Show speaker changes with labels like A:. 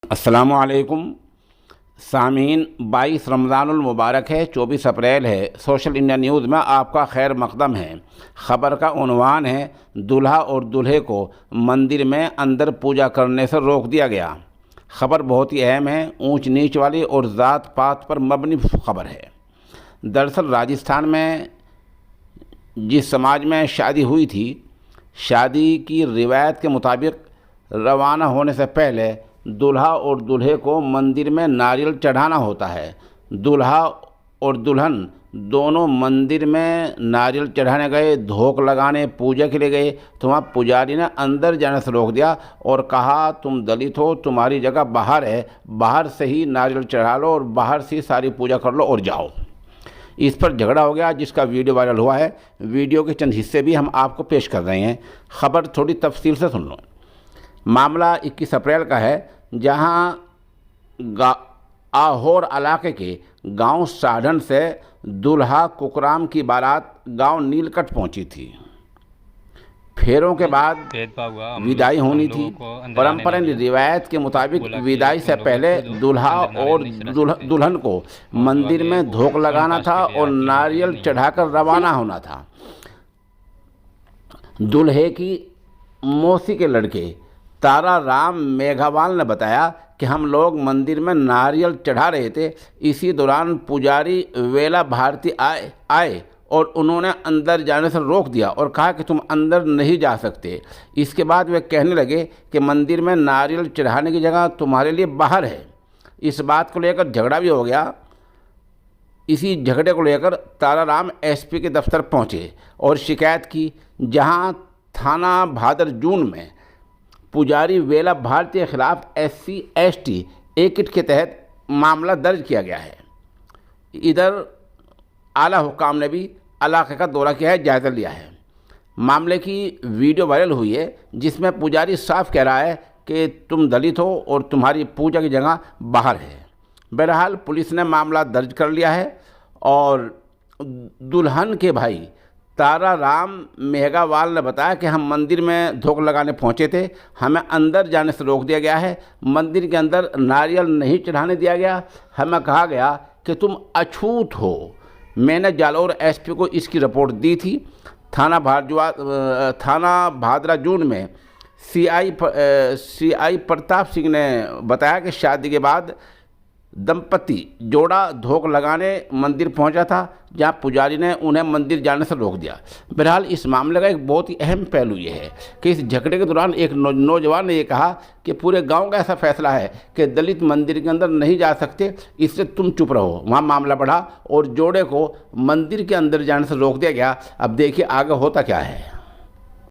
A: अस्सलामुअलैकुम सामीन, 22 रमज़ानुल मुबारक है, 24 अप्रैल है। सोशल इंडिया न्यूज़ में आपका खैर मकदम है। ख़बर का उन्वान है, दूल्हा और दूल्हे को मंदिर में अंदर पूजा करने से रोक दिया गया। ख़बर बहुत ही अहम है, ऊंच नीच वाली और ज़ात पात पर मबनी ख़बर है। दरअसल राजस्थान में जिस समाज में शादी हुई थी, शादी की रिवायत के मुताबिक रवाना होने से पहले दूल्हा और दूल्हे को मंदिर में नारियल चढ़ाना होता है। दूल्हा और दुल्हन दोनों मंदिर में नारियल चढ़ाने गए, धोख लगाने पूजा के लिए गए तो वहाँ पुजारी ने अंदर जाने से रोक दिया और कहा, तुम दलित हो, तुम्हारी जगह बाहर है, बाहर से ही नारियल चढ़ा लो और बाहर से ही सारी पूजा कर लो और जाओ। इस पर झगड़ा हो गया, जिसका वीडियो वायरल हुआ है। वीडियो के चंद हिस्से भी हम आपको पेश कर रहे हैं। ख़बर थोड़ी तफसील से सुन लो। मामला 21 अप्रैल का है, जहां आहोर इलाके के गांव साढ़न से दूल्हा कुकराम की बारात गांव नीलकंठ पहुंची थी। फेरों के बाद विदाई होनी थी। परंपरा रिवायत के मुताबिक विदाई से पहले दूल्हा और दुल्हन को मंदिर में धोख लगाना था और नारियल चढ़ाकर रवाना होना था। दूल्हे की मौसी के लड़के तारा राम मेघावाल ने बताया कि हम लोग मंदिर में नारियल चढ़ा रहे थे। इसी दौरान पुजारी वेला भारती आए और उन्होंने अंदर जाने से रोक दिया और कहा कि तुम अंदर नहीं जा सकते। इसके बाद वे कहने लगे कि मंदिर में नारियल चढ़ाने की जगह तुम्हारे लिए बाहर है। इस बात को लेकर झगड़ा भी हो गया। इसी झगड़े को लेकर तारा राम एसपी के दफ्तर पहुंचे और शिकायत की, जहां थाना भादर जून में पुजारी वेला भारती के खिलाफ SC/ST एक्ट के तहत मामला दर्ज किया गया है। इधर आला हुकाम ने भी इलाके का दौरा किया है, जायज़ा लिया है। मामले की वीडियो वायरल हुई है, जिसमें पुजारी साफ कह रहा है कि तुम दलित हो और तुम्हारी पूजा की जगह बाहर है। बहरहाल पुलिस ने मामला दर्ज कर लिया है और दुल्हन के भाई तारा राम मेघावाल ने बताया कि हम मंदिर में धोख लगाने पहुंचे थे, हमें अंदर जाने से रोक दिया गया है। मंदिर के अंदर नारियल नहीं चढ़ाने दिया गया। हमें कहा गया कि तुम अछूत हो। मैंने जालौर SP को इसकी रिपोर्ट दी थी। थाना भादरा जून में CI प्रताप सिंह ने बताया कि शादी के बाद दंपति जोड़ा धोख लगाने मंदिर पहुंचा था, जहां पुजारी ने उन्हें मंदिर जाने से रोक दिया। बहरहाल इस मामले का एक बहुत ही अहम पहलू ये है कि इस झगड़े के दौरान एक नौजवान ने ये कहा कि पूरे गांव का ऐसा फैसला है कि दलित मंदिर के अंदर नहीं जा सकते, इससे तुम चुप रहो। वहां मामला बढ़ा और जोड़े को मंदिर के अंदर जाने से रोक दिया गया। अब देखिए आगे होता क्या है।